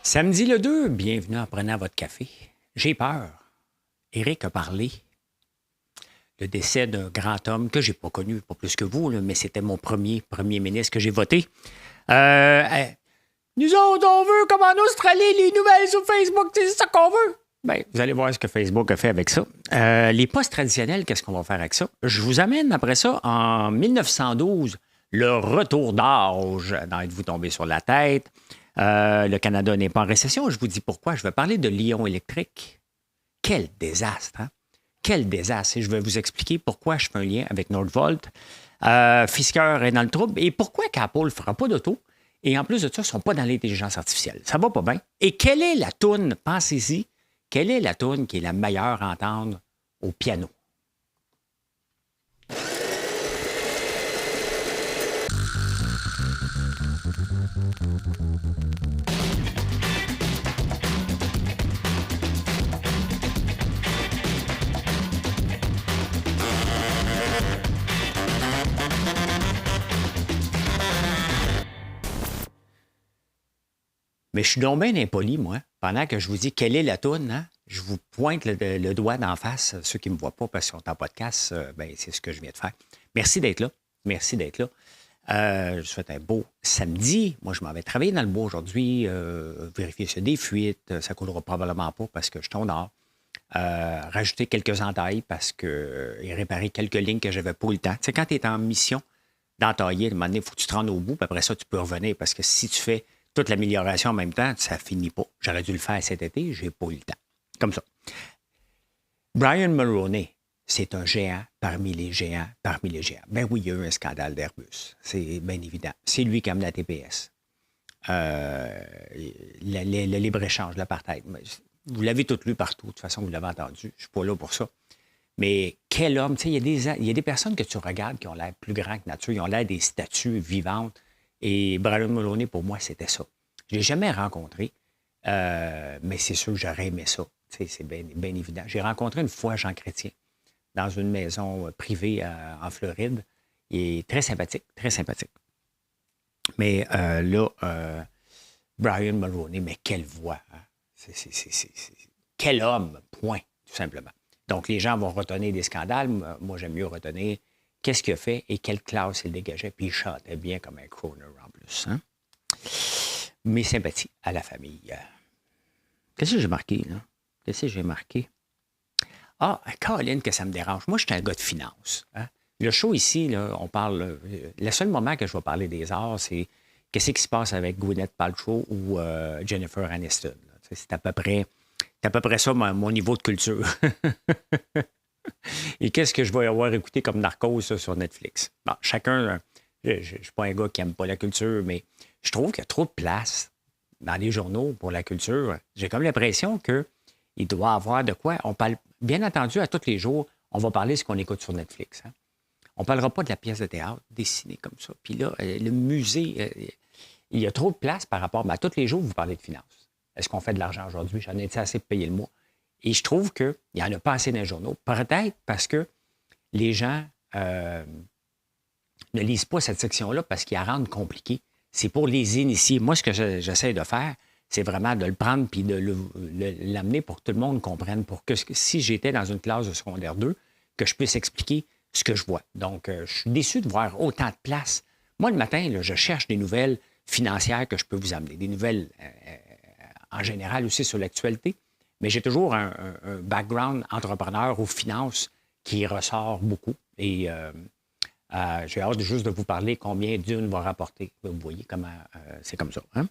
Samedi le 2, bienvenue en prenant votre café. J'ai peur. Éric a parlé. Le décès d'un grand homme que j'ai pas connu, pas plus que vous, là, mais c'était mon premier ministre que j'ai voté. Nous autres, on veut, comme en Australie, les nouvelles sur Facebook, c'est ça qu'on veut. Bien, vous allez voir ce que Facebook a fait avec ça. Les postes traditionnels, qu'est-ce qu'on va faire avec ça? Je vous amène après ça en 1912, le retour d'âge. Êtes-vous tombé sur la tête? Le Canada n'est pas en récession. Je vous dis pourquoi. Je vais parler de Lion électrique. Quel désastre, hein? Quel désastre. Et je vais vous expliquer pourquoi je fais un lien avec Nordvolt. Fisker est dans le trouble. Et pourquoi qu'Apple ne fera pas d'auto? Et en plus de ça, ils ne sont pas dans l'intelligence artificielle. Ça va pas bien. Et quelle est la toune, pensez-y, quelle est la toune qui est la meilleure à entendre au piano? Mais je suis donc bien impoli, moi. Pendant que je vous dis quelle est la toune, hein, je vous pointe le doigt d'en face. Ceux qui ne me voient pas parce qu'ils sont en podcast, c'est ce que je viens de faire. Merci d'être là. Merci d'être là. Je vous souhaite un beau samedi. Moi, je m'en vais travailler dans le bois aujourd'hui, vérifier s'il y a des fuites. Ça ne coulera probablement pas parce que je tombe dehors. Rajouter quelques entailles parce que et réparer quelques lignes que je n'avais pas eu le temps. Tu sais, quand tu es en mission d'entailler, à un moment donné, il faut que tu te rendes au bout, puis après ça, tu peux revenir parce que si tu fais toute l'amélioration en même temps, ça finit pas. J'aurais dû le faire cet été, j'ai pas eu le temps. Comme ça. Brian Mulroney, c'est un géant parmi les géants, parmi les géants. Ben oui, il y a eu un scandale d'Airbus. C'est bien évident. C'est lui qui a amené la TPS. Le libre-échange, l'apartheid. Vous l'avez tout lu partout. De toute façon, vous l'avez entendu. Je ne suis pas là pour ça. Mais quel homme, tu sais, il y a des personnes que tu regardes qui ont l'air plus grands que nature. Ils ont l'air des statues vivantes. Et Brian Mulroney, pour moi, c'était ça. Je ne l'ai jamais rencontré, mais c'est sûr que j'aurais aimé ça. C'est bien évident. J'ai rencontré une fois Jean Chrétien dans une maison privée en Floride. Il est très sympathique, très sympathique. Mais Brian Mulroney, mais quelle voix! Hein? Quel homme, point, tout simplement. Donc, les gens vont retenir des scandales. Moi, j'aime mieux retenir qu'est-ce qu'il a fait et quelle classe il dégageait. Puis il chantait bien comme un crooner en plus. Hein? Mes sympathies à la famille. Qu'est-ce que j'ai marqué, là? Qu'est-ce que j'ai marqué? Ah, Caroline, que ça me dérange. Moi, je suis un gars de finance. Hein? Le show ici, là, on parle... le seul moment que je vais parler des arts, c'est qu'est-ce qui se passe avec Gwyneth Paltrow ou Jennifer Aniston. Là. C'est à peu près ça, mon niveau de culture. Et qu'est-ce que je vais avoir écouté comme Narcos ça, sur Netflix? Bon, chacun, je ne suis pas un gars qui n'aime pas la culture, mais je trouve qu'il y a trop de place dans les journaux pour la culture. J'ai comme l'impression qu'il doit y avoir de quoi. On parle, bien entendu, à tous les jours, on va parler de ce qu'on écoute sur Netflix. Hein? On ne parlera pas de la pièce de théâtre dessinée comme ça. Puis là, le musée, il y a trop de place par rapport à tous les jours, vous parlez de finances. Est-ce qu'on fait de l'argent aujourd'hui? J'en ai assez pour payer le mois. Et je trouve qu'il n'y en a pas assez dans les journaux. Peut-être parce que les gens ne lisent pas cette section-là parce qu'ils la rendent compliquée. C'est pour les initiés. Moi, ce que j'essaie de faire, c'est vraiment de le prendre puis de l'amener pour que tout le monde comprenne. Pour que si j'étais dans une classe de secondaire 2, que je puisse expliquer ce que je vois. Donc, je suis déçu de voir autant de place. Moi, le matin, là, je cherche des nouvelles financières que je peux vous amener. Des nouvelles en général aussi sur l'actualité. Mais j'ai toujours un background entrepreneur ou finance qui ressort beaucoup. Et j'ai hâte juste de vous parler combien Dune va rapporter. Vous voyez comment c'est comme ça. Hein?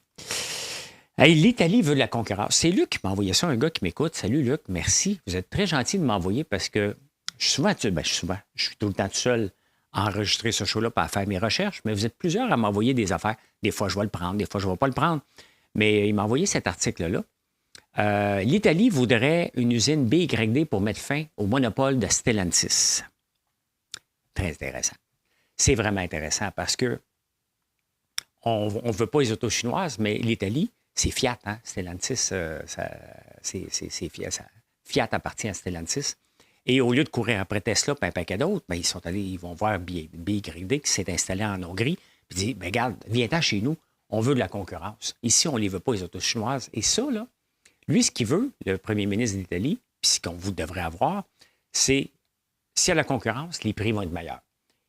Hey, l'Italie veut de la concurrence. C'est Luc qui m'a envoyé ça, un gars qui m'écoute. Salut Luc, merci. Vous êtes très gentil de m'envoyer parce que je suis tout le temps tout seul à enregistrer ce show-là et à faire mes recherches, mais vous êtes plusieurs à m'envoyer des affaires. Des fois, je vais le prendre, des fois, je ne vais pas le prendre. Mais il m'a envoyé cet article-là. L'Italie voudrait une usine BYD pour mettre fin au monopole de Stellantis. Très intéressant. C'est vraiment intéressant parce que on ne veut pas les autos chinoises, mais l'Italie, c'est Fiat. Hein? Stellantis, c'est Fiat. Fiat appartient à Stellantis. Et au lieu de courir après Tesla et un paquet d'autres, ben, ils vont voir BYD qui s'est installé en Hongrie. Puis dit, ben, regarde, viens-t'en chez nous. On veut de la concurrence. Ici, on ne les veut pas, les autos chinoises. Et ça, là, lui, ce qu'il veut, le premier ministre d'Italie, puis ce qu'on vous devrait avoir, c'est s'il y a la concurrence, les prix vont être meilleurs.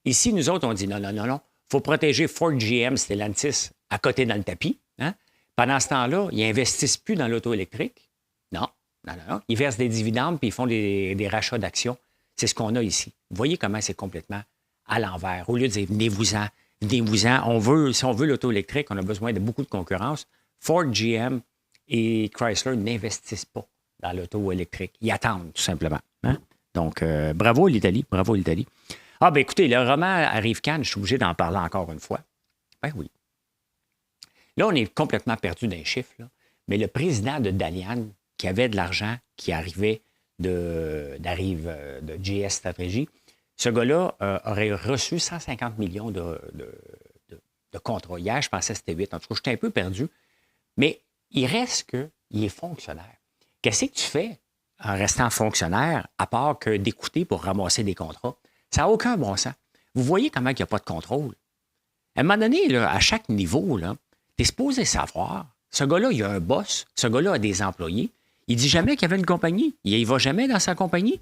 Ici, nous autres, on dit non. Il faut protéger Ford, GM, Stellantis à côté dans le tapis. Hein? Pendant ce temps-là, ils n'investissent plus dans l'auto électrique. Non. Ils versent des dividendes puis ils font des rachats d'actions. C'est ce qu'on a ici. Vous voyez comment c'est complètement à l'envers. Au lieu de dire venez-vous-en, si on veut l'auto électrique, on a besoin de beaucoup de concurrence. Ford, GM et Chrysler n'investissent pas dans l'auto électrique. Ils attendent, tout simplement. Hein? Donc, bravo l'Italie. Ah, ben écoutez, le roman Arrive-Cannes, je suis obligé d'en parler encore une fois. Ben oui. Là, on est complètement perdu d'un chiffre, là. Mais le président de Dalian, qui avait de l'argent qui arrivait de GS Strategy, ce gars-là aurait reçu 150 millions de contrats. Hier, je pensais que c'était 8. En tout cas, j'étais un peu perdu. Mais il reste qu'il est fonctionnaire. Qu'est-ce que tu fais en restant fonctionnaire, à part que d'écouter pour ramasser des contrats? Ça n'a aucun bon sens. Vous voyez comment il n'y a pas de contrôle. À un moment donné, là, à chaque niveau, tu es supposé savoir. Ce gars-là, il a un boss. Ce gars-là a des employés. Il dit jamais qu'il y avait une compagnie. Il ne va jamais dans sa compagnie.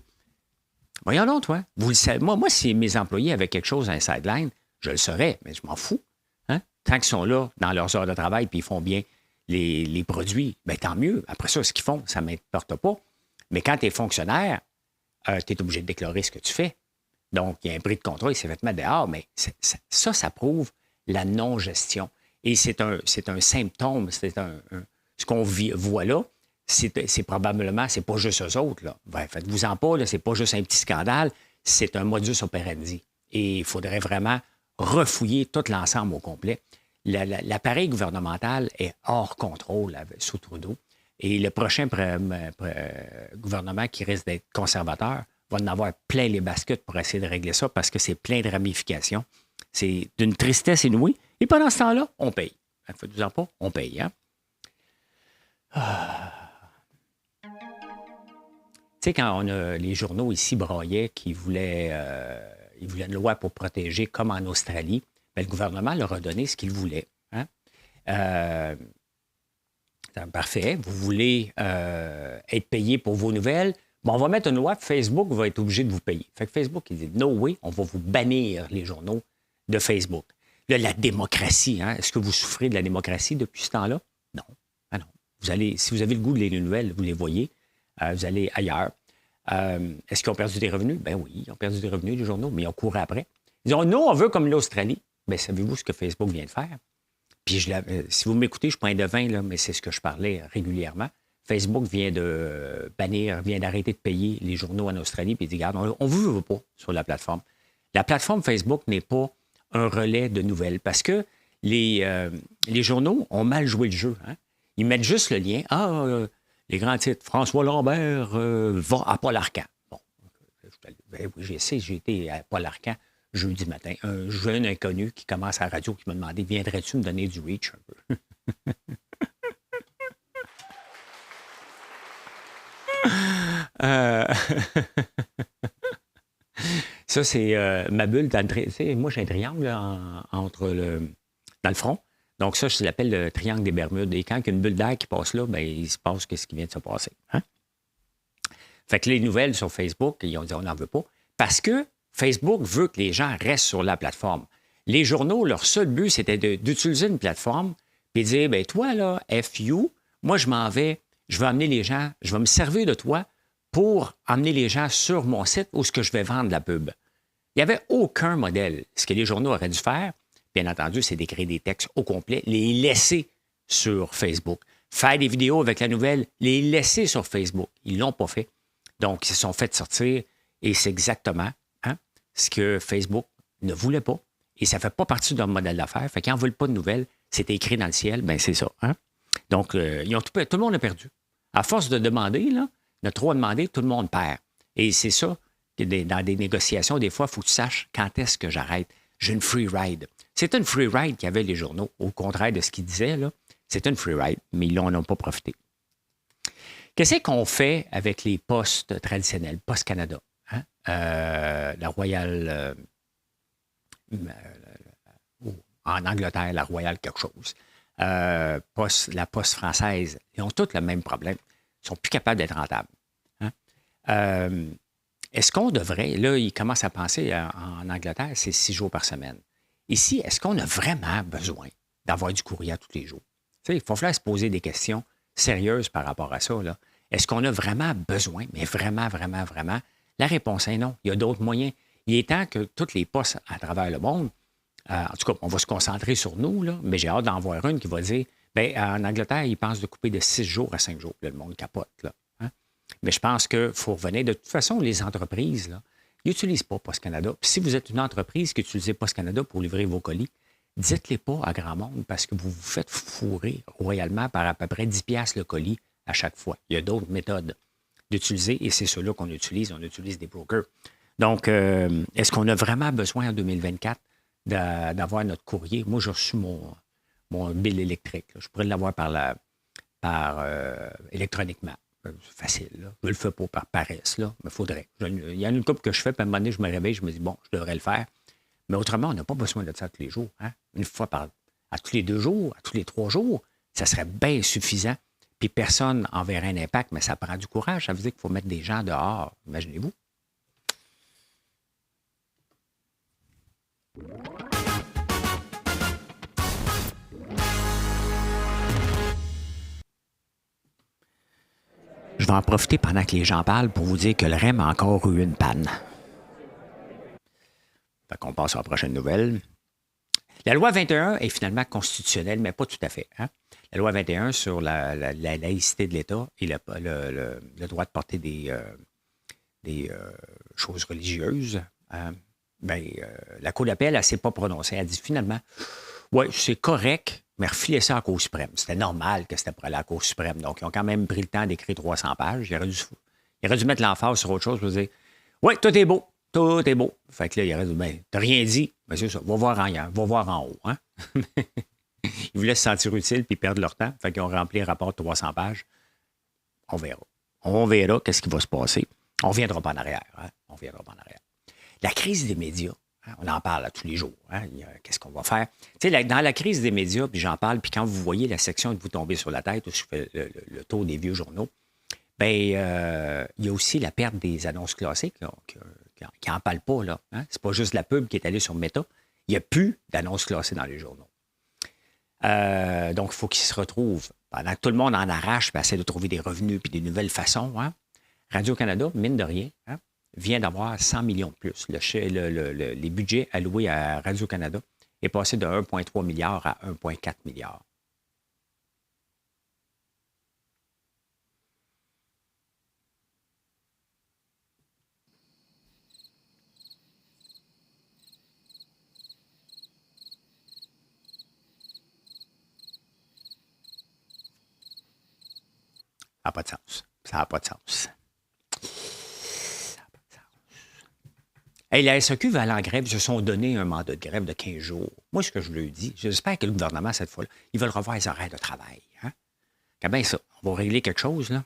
Voyons donc, toi. Vous le savez. Moi, si mes employés avaient quelque chose à un sideline, je le saurais, mais je m'en fous. Hein? Tant qu'ils sont là, dans leurs heures de travail, puis ils font bien les produits, bien, tant mieux. Après ça, ce qu'ils font, ça ne m'importe pas. Mais quand tu es fonctionnaire, tu es obligé de déclarer ce que tu fais. Donc, il y a un bris de contrat, il s'est fait mettre dehors, mais ça prouve la non-gestion. Et c'est un symptôme, ce qu'on voit là, c'est probablement, c'est pas juste eux autres, là. Ben, faites-vous-en pas, là, c'est pas juste un petit scandale, c'est un modus operandi. Et il faudrait vraiment refouiller tout l'ensemble au complet. L'appareil gouvernemental est hors contrôle sous Trudeau. Et le prochain gouvernement qui risque d'être conservateur va en avoir plein les baskets pour essayer de régler ça parce que c'est plein de ramifications. C'est d'une tristesse inouïe. Et pendant ce temps-là, on paye. Faites-vous-en pas, on paye. Hein? Tu sais, quand on a les journaux ici braillaient qui voulaient une loi pour protéger, comme en Australie, bien, le gouvernement leur a donné ce qu'il voulait. Hein? Parfait. Vous voulez être payé pour vos nouvelles? Bon, on va mettre une loi, Facebook va être obligé de vous payer. Fait que Facebook, il dit, no way, on va vous bannir les journaux de Facebook. Là, la démocratie, hein? Est-ce que vous souffrez de la démocratie depuis ce temps-là? Non. Ah non. Si vous avez le goût de lire les nouvelles, vous les voyez. Vous allez ailleurs. Est-ce qu'ils ont perdu des revenus? Ben oui, ils ont perdu des revenus, les journaux, mais ils ont couru après. Ils disent, non, on veut comme l'Australie. Ben savez-vous ce que Facebook vient de faire? Puis, si vous m'écoutez, je ne suis pas un devin, là, mais c'est ce que je parlais régulièrement. Facebook vient d'arrêter de payer les journaux en Australie, puis il dit, regarde, on ne vous veut pas sur la plateforme. La plateforme Facebook n'est pas un relais de nouvelles parce que les journaux ont mal joué le jeu. Hein? Ils mettent juste le lien. Les grands titres. François Lambert va à Paul Arcand. Bon, ben oui, j'ai été à Paul Arcand jeudi matin. Un jeune inconnu qui commence à la radio qui m'a demandé, viendrais-tu me donner du reach un peu? Ça, c'est ma bulle. Moi, j'ai un triangle là, dans le front. Donc, ça, je l'appelle le triangle des Bermudes. Et quand il y a une bulle d'air qui passe là, bien, il se passe ce qui vient de se passer. Hein? Fait que les nouvelles sur Facebook, ils ont dit on n'en veut pas. Parce que Facebook veut que les gens restent sur la plateforme. Les journaux, leur seul but, c'était d'utiliser une plateforme et de dire bien, toi, là, FU, moi, je vais amener les gens, je vais me servir de toi pour amener les gens sur mon site où ce que je vais vendre la pub. Il n'y avait aucun modèle. Ce que les journaux auraient dû faire, bien entendu, c'est d'écrire des textes au complet, les laisser sur Facebook. Faire des vidéos avec la nouvelle, les laisser sur Facebook. Ils ne l'ont pas fait. Donc, ils se sont fait sortir et c'est exactement ce que Facebook ne voulait pas. Et ça ne fait pas partie de leur modèle d'affaires. Fait qu'ils n'en veulent pas de nouvelles. C'est écrit dans le ciel, bien c'est ça. Hein? Donc, tout le monde a perdu. À force de demander, là, de trop demander, tout le monde perd. Et c'est ça, dans des négociations, des fois, il faut que tu saches quand est-ce que j'arrête. J'ai une free ride. C'est une free ride qu'avaient les journaux, au contraire de ce qu'ils disaient, là. C'est une free ride, mais ils n'en ont pas profité. Qu'est-ce qu'on fait avec les postes traditionnels, Poste Canada? Hein? La Royale... en Angleterre, la Royale quelque chose. la Poste française, ils ont tous le même problème. Ils ne sont plus capables d'être rentables. Hein? Est-ce qu'on devrait, là, ils commencent à penser en Angleterre, c'est 6 jours par semaine. Ici, est-ce qu'on a vraiment besoin d'avoir du courrier tous les jours? Tu sais, il faut falloir se poser des questions sérieuses par rapport à ça. Là. Est-ce qu'on a vraiment besoin, mais vraiment, vraiment, vraiment? La réponse est non. Il y a d'autres moyens. Il est temps que toutes les postes à travers le monde, en tout cas, on va se concentrer sur nous, là, mais j'ai hâte d'en voir une qui va dire, bien, en Angleterre, ils pensent de couper de 6 jours à 5 jours. Là, le monde capote, là. Hein? Mais je pense qu'il faut revenir. De toute façon, les entreprises, là, ils n'utilisent pas Post Canada. Puis si vous êtes une entreprise qui utilise Post Canada pour livrer vos colis, dites-les pas à grand monde parce que vous vous faites fourrer royalement par à peu près 10$ le colis à chaque fois. Il y a d'autres méthodes d'utiliser et c'est ceux-là qu'on utilise. On utilise des brokers. Donc, est-ce qu'on a vraiment besoin en 2024 d'avoir notre courrier? Moi, j'ai reçu mon bill électrique. Là. Je pourrais l'avoir électroniquement. C'est facile. Là. Je le fais pas par paresse, là, mais il faudrait. Il y en a une couple que je fais, puis à un moment donné, je me réveille, je me dis, bon, je devrais le faire. Mais autrement, on n'a pas besoin de ça tous les jours. Hein? Une fois à tous les 2 jours, à tous les 3 jours, ça serait bien suffisant. Puis personne en verrait un impact, mais ça prend du courage. Ça veut dire qu'il faut mettre des gens dehors. Imaginez-vous. Je vais en profiter pendant que les gens parlent pour vous dire que le REM a encore eu une panne. Fait qu'on passe à la prochaine nouvelle. La loi 21 est finalement constitutionnelle, mais pas tout à fait. Hein? La loi 21 sur la laïcité de l'État et le droit de porter des choses religieuses. La Cour d'appel, elle ne s'est pas prononcée. Elle a dit finalement, oui, c'est correct, mais refilez ça à la Cour suprême. C'était normal que c'était pour aller à la Cour suprême. Donc, ils ont quand même pris le temps d'écrire 300 pages. Il aurait dû mettre l'emphase sur autre chose pour dire, oui, tout est beau. Tout est beau. Fait que là, il aurait dit, ben, t'as rien dit. Ben, c'est ça. Va voir en haut. Hein? Ils voulaient se sentir utiles puis perdre leur temps. Fait qu'ils ont rempli un rapport de 300 pages. On verra. On verra qu'est-ce qui va se passer. On ne viendra pas en arrière. Hein? On ne viendra pas en arrière. La crise des médias, hein? On en parle tous les jours. Hein? Qu'est-ce qu'on va faire? Tu sais, dans la crise des médias, puis j'en parle, puis quand vous voyez la section de vous tomber sur la tête, où je fais le tour des vieux journaux, bien, il y a aussi la perte des annonces classées qui n'en parlent pas. Là, hein? C'est pas juste la pub qui est allée sur Meta. Il n'y a plus d'annonces classées dans les journaux. Donc, il faut qu'ils se retrouvent. Pendant que tout le monde en arrache, essaie de trouver des revenus puis des nouvelles façons. Hein? Radio-Canada, mine de rien, hein, vient d'avoir 100 millions de plus. Les budgets alloués à Radio-Canada est passé de 1,3 milliard à 1,4 milliard. Ça n'a pas de sens. Ça n'a pas de sens. Hey, la SAQ va aller en grève. Ils se sont donné un mandat de grève de 15 jours. Moi, ce que je leur dis, j'espère que le gouvernement, cette fois-là, ils veulent revoir les horaires de travail. Hein? Quand bien ça, on va régler quelque chose, là.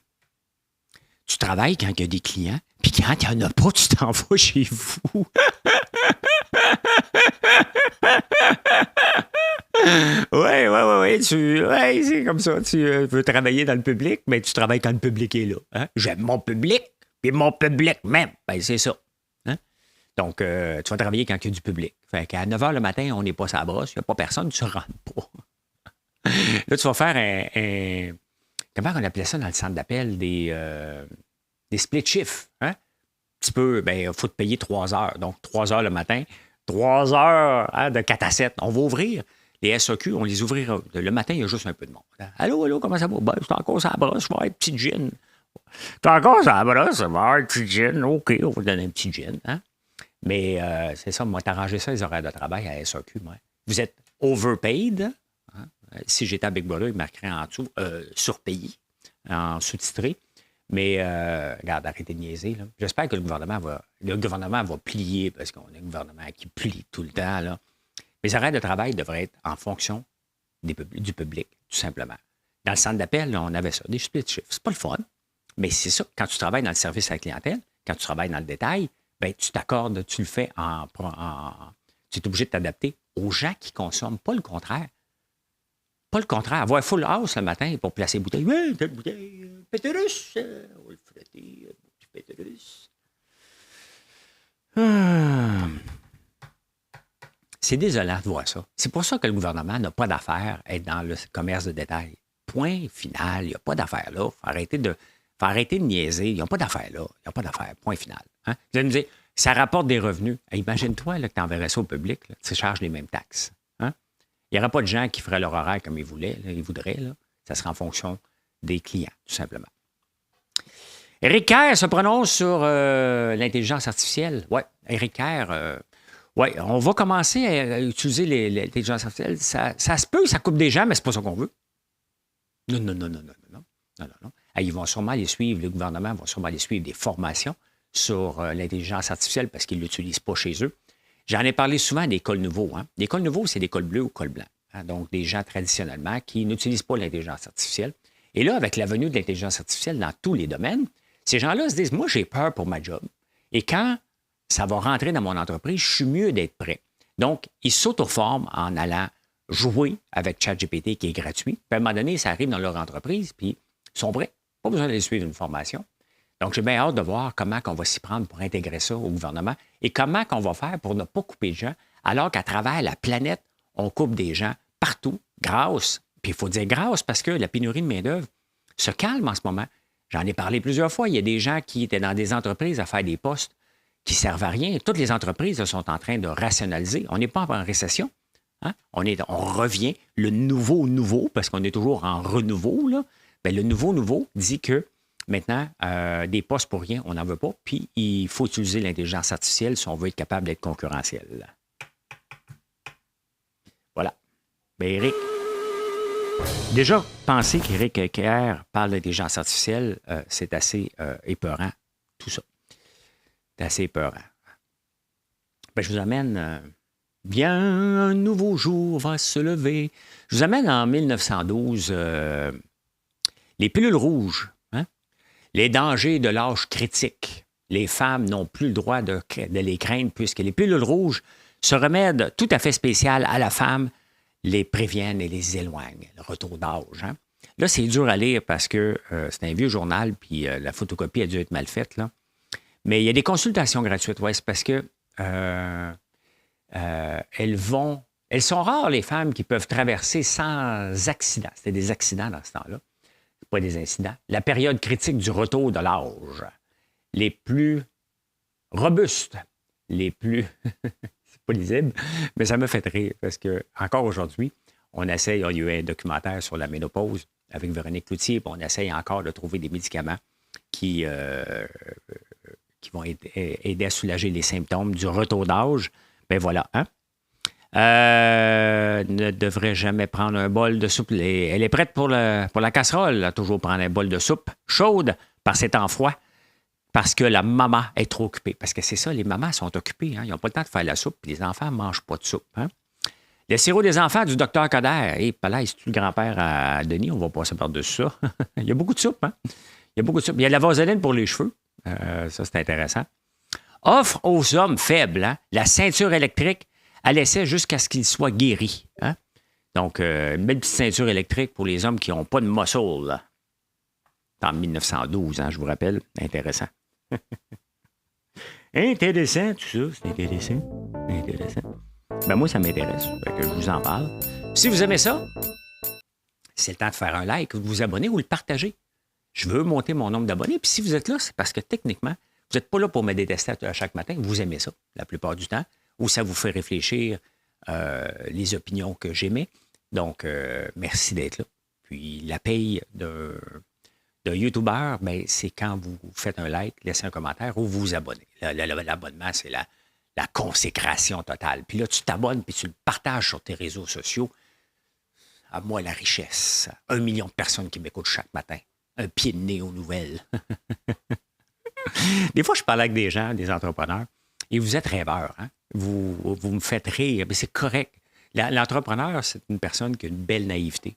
Tu travailles quand il y a des clients, puis quand il n'y en a pas, tu t'en vas chez vous. Oui, c'est comme ça. Tu veux travailler dans le public, mais tu travailles quand le public est là. Hein? J'aime mon public, puis mon public même. Ben, c'est ça. Hein? Donc, tu vas travailler quand il y a du public. Fait qu'à 9 h le matin, on n'est pas sur la brosse, il n'y a pas personne, tu ne rentres pas. Là, tu vas faire un comment on appelait ça dans le centre d'appel? Des split shifts. Hein? Un petit peu, il faut te payer 3 heures. Donc, 3 heures le matin, 3 heures hein, de 4 à 7. On va ouvrir. Les SAQ, on les ouvrira. Le matin, il y a juste un peu de monde. Allô, comment ça va? Ben, je suis encore sur la brosse, je vais avoir un petit gin. Tu es encore sur la brosse, je vais avoir un petit gin. OK, on va te donner un petit gin. Hein? Mais c'est ça, moi, t'arranger ça, les horaires de travail à SAQ. Moi. Vous êtes overpaid. Hein? Si j'étais à Big Brother, il marquerait en dessous surpayé, en sous-titré. Mais regarde, arrêtez de niaiser. Là. J'espère que le gouvernement va plier, parce qu'on a un gouvernement qui plie tout le temps. Là. Les horaires de travail devraient être en fonction du public, tout simplement. Dans le centre d'appel, là, on avait ça, des split shifts. C'est pas le fun, mais c'est ça. Quand tu travailles dans le service à la clientèle, quand tu travailles dans le détail, ben, tu t'accordes, tu le fais tu es obligé de t'adapter aux gens qui consomment, pas le contraire. pas le contraire. Avoir full house le matin pour placer bouteille. Oui, telle bouteille, Péterus, on va le frotter, petit Péterus. C'est désolant de voir ça. C'est pour ça que le gouvernement n'a pas d'affaire à être dans le commerce de détail. Point final. Il n'y a pas d'affaire là. Faut arrêter de niaiser. Il n'y a pas d'affaire là. Il n'y a pas d'affaire. Point final. Hein? Vous allez me dire, ça rapporte des revenus. Imagine-toi là, que tu enverrais ça au public. Là, tu charges les mêmes taxes. Hein? Il n'y aurait pas de gens qui feraient leur horaire comme ils voulaient. Là, ils voudraient. Là. Ça serait en fonction des clients, tout simplement. Éric Kerr se prononce sur l'intelligence artificielle. Oui, Éric Kerr... oui, on va commencer à utiliser l'intelligence artificielle. Ça se peut, ça coupe des gens, mais c'est pas ça qu'on veut. Non. Ils vont sûrement les suivre, le gouvernement va sûrement les suivre des formations sur l'intelligence artificielle parce qu'ils ne l'utilisent pas chez eux. J'en ai parlé souvent des cols nouveaux. Hein. Les cols nouveaux, c'est des cols bleus ou cols blancs. Hein. Donc, des gens traditionnellement qui n'utilisent pas l'intelligence artificielle. Et là, avec la venue de l'intelligence artificielle dans tous les domaines, ces gens-là se disent, moi, j'ai peur pour ma job. Et quand ça va rentrer dans mon entreprise, je suis mieux d'être prêt. Donc, ils s'auto-forment en allant jouer avec ChatGPT qui est gratuit. Puis à un moment donné, ça arrive dans leur entreprise, puis ils sont prêts. Pas besoin d'aller suivre une formation. Donc, j'ai bien hâte de voir comment on va s'y prendre pour intégrer ça au gouvernement et comment on va faire pour ne pas couper de gens, alors qu'à travers la planète, on coupe des gens partout grâce, puis il faut dire grâce parce que la pénurie de main-d'œuvre se calme en ce moment. J'en ai parlé plusieurs fois. Il y a des gens qui étaient dans des entreprises à faire des postes qui ne servent à rien. Toutes les entreprises là, sont en train de rationaliser. On n'est pas en récession. Hein? On revient. Le nouveau, parce qu'on est toujours en renouveau, là. Bien, le nouveau dit que maintenant, des postes pour rien, on n'en veut pas. Puis, il faut utiliser l'intelligence artificielle si on veut être capable d'être concurrentiel. Voilà. Bien, Éric, déjà, penser qu'Éric Kerr parle d'intelligence artificielle, c'est assez épeurant, tout ça. C'est assez épeurant. Ben, je vous amène... bien, un nouveau jour va se lever. Je vous amène en 1912 les pilules rouges. Hein? Les dangers de l'âge critique. Les femmes n'ont plus le droit de les craindre puisque les pilules rouges, ce remède tout à fait spécial à la femme, les préviennent et les éloignent. Le retour d'âge. Hein? Là, c'est dur à lire parce que c'est un vieux journal puis la photocopie a dû être mal faite, là. Mais il y a des consultations gratuites, ouais, c'est parce que elles sont rares, les femmes qui peuvent traverser sans accident. C'était des accidents dans ce temps-là, pas des incidents. La période critique du retour de l'âge. Les plus robustes, les plus... c'est pas lisible, mais ça me fait rire parce que encore aujourd'hui, on essaye, il y a eu un documentaire sur la ménopause avec Véronique Cloutier, puis on essaye encore de trouver des médicaments qui vont aider à soulager les symptômes du retour d'âge. Ben voilà, hein? Ne devrait jamais prendre un bol de soupe. Elle est prête pour la casserole, là, toujours prendre un bol de soupe chaude par ces temps froids, parce que la maman est trop occupée. Parce que c'est ça, les mamans sont occupées. Hein? Ils n'ont pas le temps de faire la soupe, puis les enfants ne mangent pas de soupe. Hein? Le sirop des enfants du docteur Coder. Et là, c'est-tu le grand-père à Denis? On va passer par-dessus ça. Il y a beaucoup de soupe. Hein? Il y a beaucoup de soupe. Il y a de la vaseline pour les cheveux. Ça, c'est intéressant. Offre aux hommes faibles, hein, la ceinture électrique à l'essai jusqu'à ce qu'ils soient guéris. Hein? Donc, une belle petite ceinture électrique pour les hommes qui n'ont pas de muscle. Là. En 1912, hein, je vous rappelle. Intéressant. Intéressant, tout ça. C'est intéressant. Intéressant. Ben moi, ça m'intéresse. Fait que je vous en parle. Si vous aimez ça, c'est le temps de faire un like, de vous abonner ou le partager. Je veux monter mon nombre d'abonnés. Puis si vous êtes là, c'est parce que techniquement, vous n'êtes pas là pour me détester à chaque matin. Vous aimez ça, la plupart du temps, ou ça vous fait réfléchir les opinions que j'émets. Donc, merci d'être là. Puis la paye d'un YouTuber, ben, c'est quand vous faites un like, laissez un commentaire ou vous vous abonnez. L'abonnement, c'est la consécration totale. Puis là, tu t'abonnes puis tu le partages sur tes réseaux sociaux. À moi, la richesse. 1 million de personnes qui m'écoutent chaque matin. Un pied de nez aux nouvelles. Des fois, je parle avec des gens, des entrepreneurs, et vous êtes rêveurs. Hein? Vous me faites rire, mais c'est correct. L'entrepreneur, c'est une personne qui a une belle naïveté.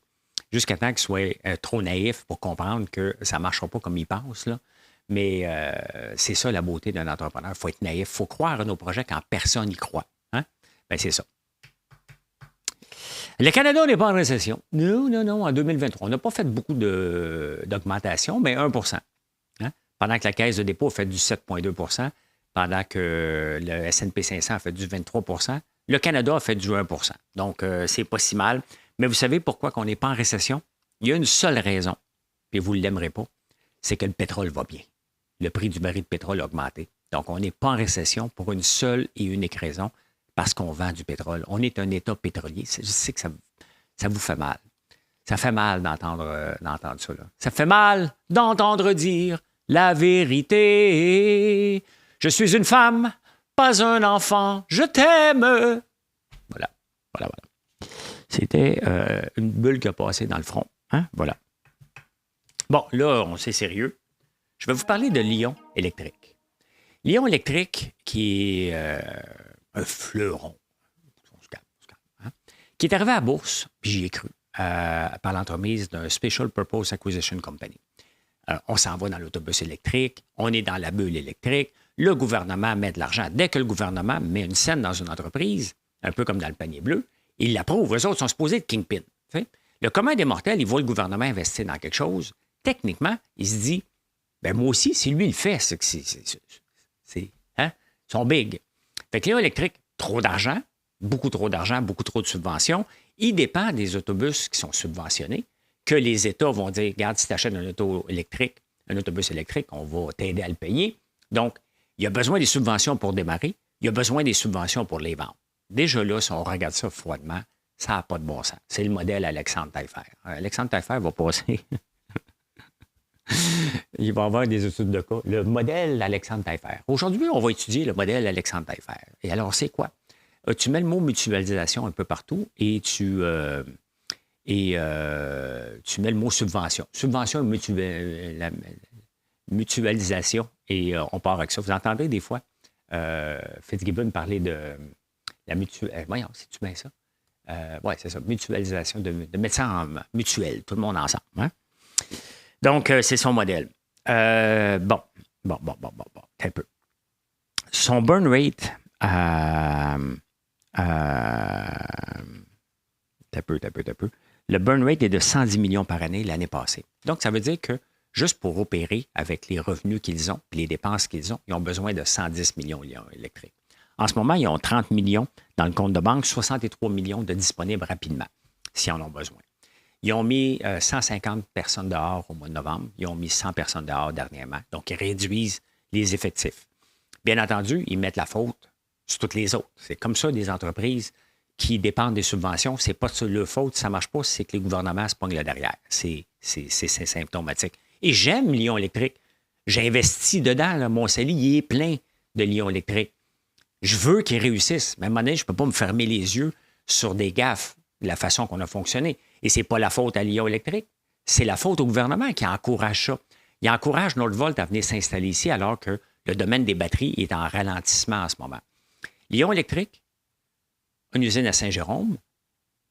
Jusqu'à temps qu'il soit trop naïf pour comprendre que ça ne marchera pas comme il pense. Là. Mais c'est ça la beauté d'un entrepreneur. Il faut être naïf. Il faut croire à nos projets quand personne n'y croit. Hein? Ben, c'est ça. Le Canada n'est pas en récession. Non, non, non, en 2023. On n'a pas fait beaucoup d'augmentation, mais 1 hein? Pendant que la Caisse de dépôt a fait du 7,2 pendant que le S&P 500 a fait du 23 le Canada a fait du 1 Donc, c'est pas si mal. Mais vous savez pourquoi on n'est pas en récession? Il y a une seule raison, puis vous ne l'aimerez pas, c'est que le pétrole va bien. Le prix du baril de pétrole a augmenté. Donc, on n'est pas en récession pour une seule et unique raison, parce qu'on vend du pétrole. On est un État pétrolier. Je sais que ça vous fait mal. Ça fait mal d'entendre ça. Là. Ça fait mal d'entendre dire la vérité. Je suis une femme, pas un enfant, je t'aime. Voilà. C'était une bulle qui a passé dans le front. Hein? Voilà. Bon, là, on s'est sérieux. Je vais vous parler de Lion Électrique. Lion Électrique, qui est un fleuron, on se calme, hein, qui est arrivé à la bourse, puis j'y ai cru, par l'entremise d'un Special Purpose Acquisition Company. On s'en va dans l'autobus électrique, on est dans la bulle électrique, le gouvernement met de l'argent. Dès que le gouvernement met une scène dans une entreprise, un peu comme dans le panier bleu, il l'approuve. Eux autres sont supposés être kingpin. T'sais. Le commun des mortels, il voit le gouvernement investir dans quelque chose. Techniquement, il se dit, ben moi aussi, si lui il le fait, c'est hein? Ils sont big. Fait que Lion Électrique, trop d'argent, beaucoup trop de subventions. Il dépend des autobus qui sont subventionnés, que les États vont dire, regarde, si tu achètes un autobus électrique, on va t'aider à le payer. Donc, il y a besoin des subventions pour démarrer, il y a besoin des subventions pour les vendre. Déjà là, si on regarde ça froidement, ça n'a pas de bon sens. C'est le modèle Alexandre Taillefer. Alexandre Taillefer va passer... Il va y avoir des études de cas. Le modèle Alexandre Taillefer. Aujourd'hui, on va étudier le modèle Alexandre Taillefer. Et alors, c'est quoi? Tu mets le mot mutualisation un peu partout et tu mets le mot subvention. Subvention et mutualisation. Et on part avec ça. Vous entendez des fois Fitzgibbon parler de la mutuelle. Voyons, c'est-tu bien ça? Oui, c'est ça. Mutualisation de médecins mutuels. Tout le monde ensemble. Hein? Donc, c'est son modèle. Bon. Un peu. Son burn rate, t'as peu. Le burn rate est de 110 millions par année l'année passée. Donc, ça veut dire que juste pour opérer avec les revenus qu'ils ont et les dépenses qu'ils ont, ils ont besoin de 110 millions Lion Électrique. En ce moment, ils ont 30 millions dans le compte de banque, 63 millions de disponibles rapidement, s'ils en ont besoin. Ils ont mis 150 personnes dehors au mois de novembre. Ils ont mis 100 personnes dehors dernièrement. Donc, ils réduisent les effectifs. Bien entendu, ils mettent la faute sur toutes les autres. C'est comme ça des entreprises qui dépendent des subventions. C'est pas sur leur faute, ça ne marche pas, c'est que les gouvernements se pognent là derrière. C'est symptomatique. Et j'aime Lion Électrique. J'ai investi dedans. Là. Mon CELI, il est plein de Lion Électrique. Je veux qu'ils réussissent. Mais à un moment donné, je ne peux pas me fermer les yeux sur des gaffes de la façon qu'on a fonctionné. Et ce n'est pas la faute à Lion Électrique, c'est la faute au gouvernement qui encourage ça. Il encourage Nordvolt à venir s'installer ici alors que le domaine des batteries est en ralentissement en ce moment. Lion Électrique, une usine à Saint-Jérôme,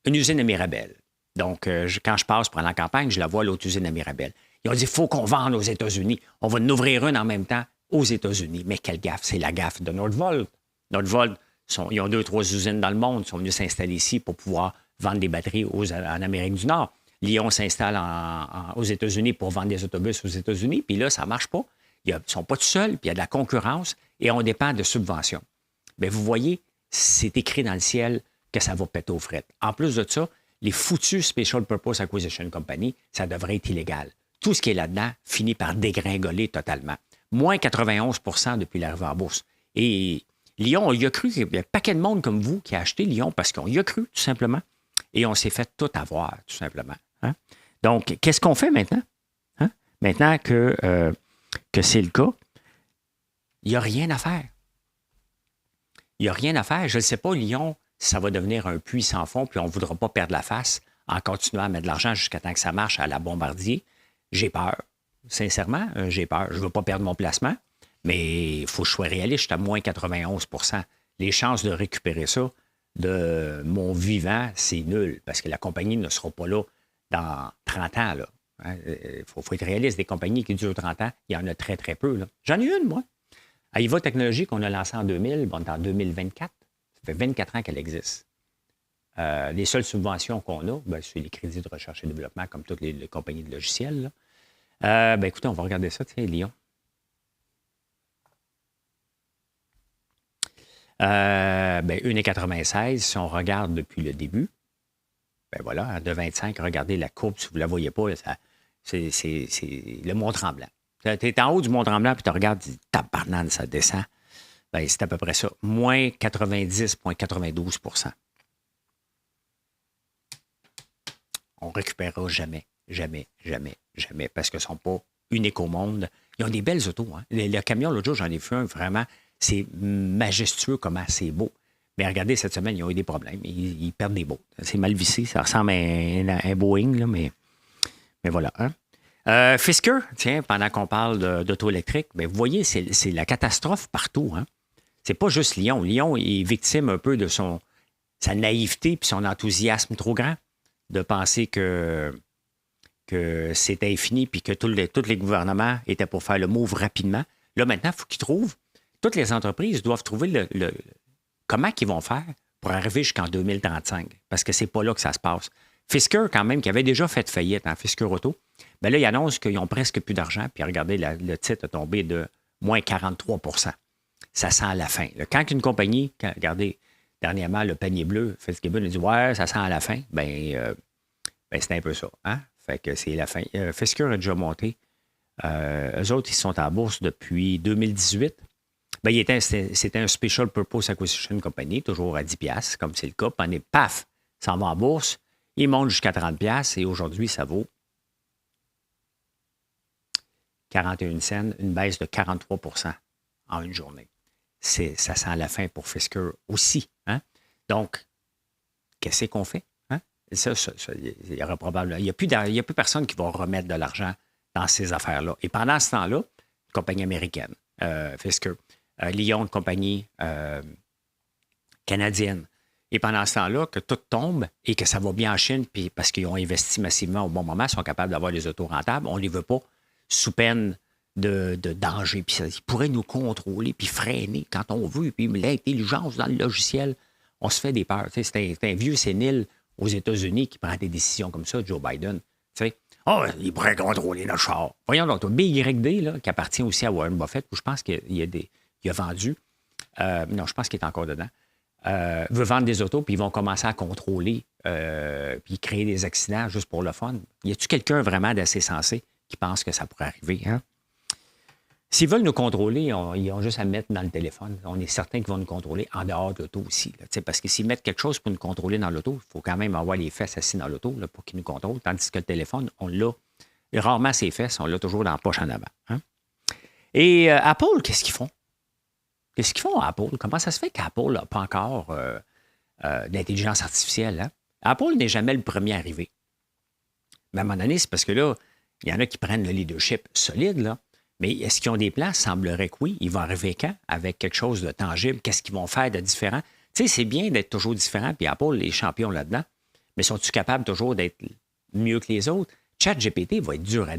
une usine à Mirabel. Donc, quand je passe pour aller en campagne, je la vois, l'autre usine à Mirabel. Ils ont dit, il faut qu'on vende aux États-Unis. On va en ouvrir une en même temps aux États-Unis. Mais quelle gaffe? C'est la gaffe de Nordvolt. Nordvolt, ils ont 2-3 usines dans le monde, ils sont venus s'installer ici pour pouvoir vendre des batteries en Amérique du Nord. Lion s'installe aux États-Unis pour vendre des autobus aux États-Unis, puis là, ça ne marche pas. Ils ne sont pas tout seuls, puis il y a de la concurrence, et on dépend de subventions. Bien, vous voyez, c'est écrit dans le ciel que ça va péter aux frettes. En plus de ça, les foutus Special Purpose Acquisition Company, ça devrait être illégal. Tout ce qui est là-dedans finit par dégringoler totalement. Moins 91 % depuis l'arrivée en bourse. Et Lion, on y a cru. Il y a un paquet de monde comme vous qui a acheté Lion parce qu'on y a cru, tout simplement. Et on s'est fait tout avoir, tout simplement. Hein? Donc, qu'est-ce qu'on fait maintenant? Hein? Maintenant que c'est le cas, il n'y a rien à faire. Il n'y a rien à faire. Je ne sais pas, Lion, ça va devenir un puits sans fond, puis on ne voudra pas perdre la face en continuant à mettre de l'argent jusqu'à temps que ça marche à la Bombardier. J'ai peur. Sincèrement, j'ai peur. Je ne veux pas perdre mon placement, mais il faut que je sois réaliste. Je suis à moins 91 %. Les chances de récupérer ça de mon vivant, c'est nul, parce que la compagnie ne sera pas là dans 30 ans. Il faut être réaliste. Des compagnies qui durent 30 ans, il y en a très, très peu. Là. J'en ai une, moi. Aïva Technologies, qu'on a lancée en 2000, bon, en 2024. Ça fait 24 ans qu'elle existe. Les seules subventions qu'on a, ben, c'est les crédits de recherche et développement, comme toutes les compagnies de logiciels. Ben, écoutez, on va regarder ça, tiens, Lyon. Ben, 1,96 si on regarde depuis le début. Ben voilà, de 25, regardez la courbe, si vous ne la voyez pas, c'est le Mont-Tremblant. Tu es en haut du Mont-Tremblant, puis tu regardes, tabarnane, ça descend. Ben, c'est à peu près ça. Moins 90,92 %. On ne récupérera jamais, jamais, jamais, jamais, parce qu'ils ne sont pas uniques au monde. Ils ont des belles autos. Hein? Le camion, l'autre jour, j'en ai vu un, vraiment, c'est majestueux comment c'est beau. Mais regardez, cette semaine, ils ont eu des problèmes. Ils perdent des bouts. C'est mal vissé. Ça ressemble à un Boeing, là, mais voilà. Hein? Fisker, tiens, pendant qu'on parle d'auto électrique, bien, vous voyez, c'est la catastrophe partout. Hein? C'est pas juste Lyon. Lyon est victime un peu de sa naïveté et son enthousiasme trop grand de penser que c'était infini puis que tous les gouvernements étaient pour faire le move rapidement. Là, maintenant, il faut qu'ils trouvent. Toutes les entreprises doivent trouver comment ils vont faire pour arriver jusqu'en 2035, parce que c'est pas là que ça se passe. Fisker, quand même, qui avait déjà fait faillite en Fisker Auto, bien là, ils annoncent qu'ils n'ont presque plus d'argent, puis regardez, le titre a tombé de moins 43 %. Ça sent la fin. Là, quand une compagnie, regardez, dernièrement, le panier bleu, Fitzgibbon a dit « Ouais, ça sent la fin », ben c'est un peu ça. Hein? Fait que c'est la fin. Fisker a déjà monté. Eux autres, ils sont en bourse depuis 2018. Ben, c'était un Special Purpose Acquisition Company, toujours à 10 $, comme c'est le cas. Puis on est paf, ça en va en bourse. Il monte jusqu'à 30 $ et aujourd'hui, ça vaut 41 cents, une baisse de 43 % en une journée. Ça sent la fin pour Fisker aussi. Hein? Donc, qu'est-ce qu'on fait? Hein? Ça, il y aura probablement. Il n'y a plus personne qui va remettre de l'argent dans ces affaires-là. Et pendant ce temps-là, une compagnie américaine, Fisker, Lyon, une compagnie canadienne. Et pendant ce temps-là, que tout tombe et que ça va bien en Chine, puis parce qu'ils ont investi massivement au bon moment, ils sont capables d'avoir les autos rentables, on ne les veut pas sous peine de danger. Puis ils pourraient nous contrôler puis freiner quand on veut. Puis l'intelligence dans le logiciel, on se fait des peurs. Tu sais, c'est un vieux sénile aux États-Unis qui prend des décisions comme ça, Joe Biden. Tu sais, il pourrait contrôler notre char. Voyons donc, BYD, là, qui appartient aussi à Warren Buffett, où je pense qu'il a vendu. Non, je pense qu'il est encore dedans. Veut vendre des autos, puis ils vont commencer à contrôler, puis créer des accidents juste pour le fun. Y a-t-il quelqu'un vraiment d'assez sensé qui pense que ça pourrait arriver? Hein? S'ils veulent nous contrôler, ils ont juste à mettre dans le téléphone. On est certain qu'ils vont nous contrôler en dehors de l'auto aussi. Là, parce que s'ils mettent quelque chose pour nous contrôler dans l'auto, il faut quand même avoir les fesses assis dans l'auto là, pour qu'ils nous contrôlent. Tandis que le téléphone, on l'a. Rarement ses fesses, on l'a toujours dans la poche en avant. Hein? Et Apple, qu'est-ce qu'ils font? Qu'est-ce qu'ils font à Apple? Comment ça se fait qu'Apple n'a pas encore d'intelligence artificielle? Hein? Apple n'est jamais le premier arrivé. Mais à un moment donné, c'est parce que là, il y en a qui prennent le leadership solide, là. Mais est-ce qu'ils ont des plans? Semblerait que oui. Ils vont arriver quand? Avec quelque chose de tangible. Qu'est-ce qu'ils vont faire de différent? Tu sais, c'est bien d'être toujours différent, puis Apple, les champions là-dedans. Mais sont-ils capables toujours d'être mieux que les autres? ChatGPT va être dur à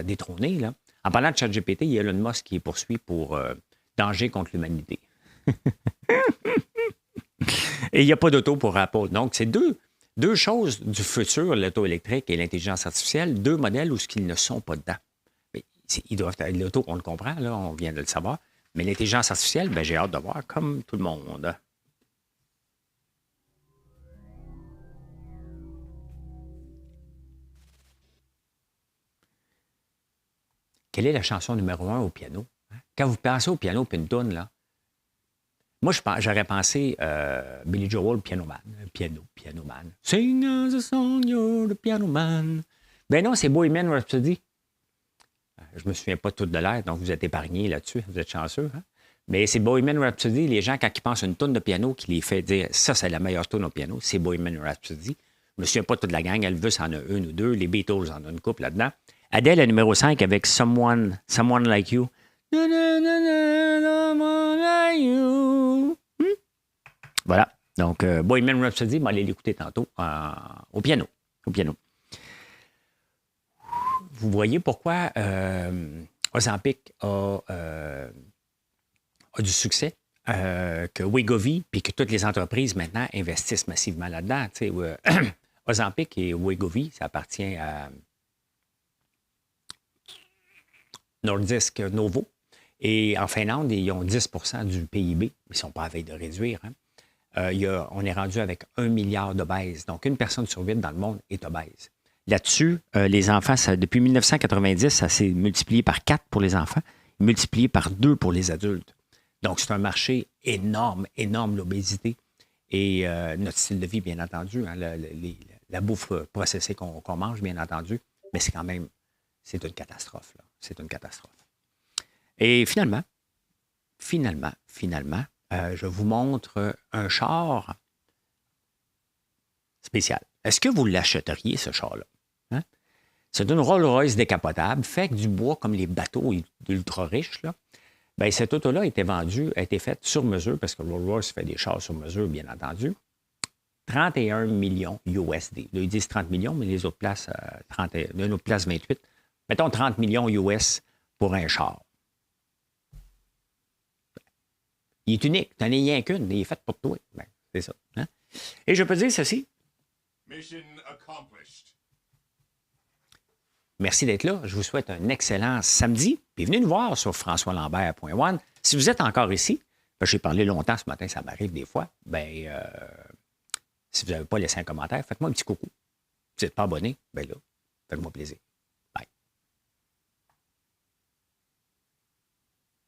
détrôner, là. En parlant de ChatGPT, il y a Elon Musk qui est poursuivi pour danger contre l'humanité. Et il n'y a pas d'auto pour Apple. Donc, c'est deux choses du futur, l'auto électrique et l'intelligence artificielle, deux modèles où ils ne sont pas dedans. Ils doivent être l'auto, on le comprend, là, on vient de le savoir. Mais l'intelligence artificielle, ben, j'ai hâte de voir, comme tout le monde. Quelle est la chanson numéro 1 au piano? Hein? Quand vous pensez au piano puis une toune, là, moi, j'aurais pensé Billy Joel, Pianoman. Pianoman. Sing us a song, you're the piano man. Ben non, c'est Bohemian Rhapsody. Je ne me souviens pas tout de l'air, donc vous êtes épargnés là-dessus. Vous êtes chanceux. Hein? Mais c'est Bohemian Rhapsody. Les gens, quand ils pensent à une toune de piano qui les fait dire ça, c'est la meilleure toune au piano, c'est Bohemian Rhapsody. Je ne me souviens pas toute la gang. Elvis en a une ou deux. Les Beatles en ont une couple là-dedans. Adele, numéro 5, avec Someone Like You. Someone like you. Voilà. Donc, Bohemian Rhapsody, on va aller l'écouter tantôt au piano. Vous voyez pourquoi Ozempic a du succès que Wegovy, puis que toutes les entreprises maintenant investissent massivement là-dedans. Tu sais, Ozempic et Wegovy, ça appartient à Nordisk Novo. Et en Finlande, ils ont 10 du PIB. Ils ne sont pas à veille de réduire. Hein. On est rendu avec 1 milliard d'obèses. Donc, une personne sur 8 dans le monde est obèse. Là-dessus, les enfants, depuis 1990, ça s'est multiplié par 4 pour les enfants, multiplié par 2 pour les adultes. Donc, c'est un marché énorme, énorme, l'obésité. Et notre style de vie, bien entendu, hein, la bouffe processée qu'on mange, bien entendu, mais c'est quand même, c'est une catastrophe. Là. C'est une catastrophe. Et finalement, je vous montre un char spécial. Est-ce que vous l'achèteriez, ce char-là? Hein? C'est une Rolls-Royce décapotable, fait avec du bois comme les bateaux ultra riches. Là. Bien, cette auto-là a été faite sur mesure, parce que Rolls-Royce fait des chars sur mesure, bien entendu. 31 millions USD. Là, ils disent 30 millions, mais les autres places, 28. Mettons 30 millions US pour un char. Il est unique. Tu n'en as rien qu'une. Il est fait pour toi. Ben, c'est ça. Hein? Et je peux dire ceci. Mission accomplished. Merci d'être là. Je vous souhaite un excellent samedi. Puis venez nous voir sur françoislambert.one. Si vous êtes encore ici, j'ai parlé longtemps ce matin, ça m'arrive des fois. Si vous n'avez pas laissé un commentaire, faites-moi un petit coucou. Si vous n'êtes pas abonné, bien là, faites-moi plaisir.